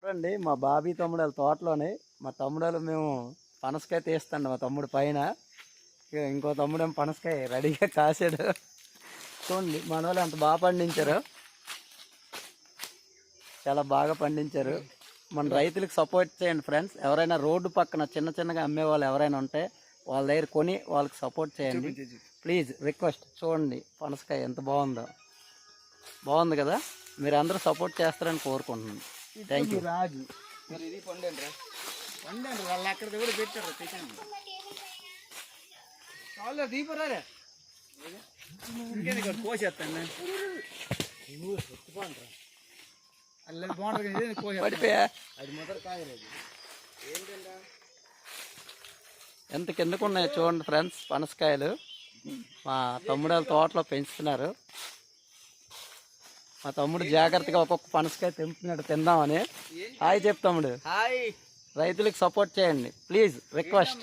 చూడండి మా బాబీ తమ్ముడు వాళ్ళ తోటలోని మా తమ్ముడు మేము పనసకాయ తీస్తాండి మా తమ్ముడు పైన. ఇంకో తమ్ముడేమో పనసకాయ రెడీగా కాసాడు. చూడండి మన వాళ్ళు అంత బాగా పండించారు, చాలా బాగా పండించారు. మన రైతులకు సపోర్ట్ చేయండి ఫ్రెండ్స్. ఎవరైనా రోడ్డు పక్కన చిన్న చిన్నగా అమ్మే వాళ్ళు ఎవరైనా ఉంటే వాళ్ళ దగ్గర కొని వాళ్ళకి సపోర్ట్ చేయండి ప్లీజ్, రిక్వెస్ట్. చూడండి పనసకాయ ఎంత బాగుందో, బాగుంది కదా. మీరు అందరూ సపోర్ట్ చేస్తారని కోరుకుంటున్నాను. Thank you. రాజు మరి ఇది పండండి వాళ్ళు అక్కడ కూడా పెట్టారు తెచ్చండి చాలా దీపరారే కోసేస్తాను అల్ల బాగుంటుంది పడిపోయా అది మొదటి కాయలేదు ఏంటంటే ఎంత కిందకు ఉన్నాయో చూడండి ఫ్రెండ్స్. పనసకాయలు మా తమ్ముడు వాళ్ళ తోటలో పెంచుతున్నారు. మా తమ్ముడు జాగ్రత్తగా ఒక్కొక్క పనసకాయ తెంపుతున్నాడు తిందామని. హాయ్ చెప్తాముడు. హాయ్. రైతులకు సపోర్ట్ చేయండి ప్లీజ్, రిక్వెస్ట్.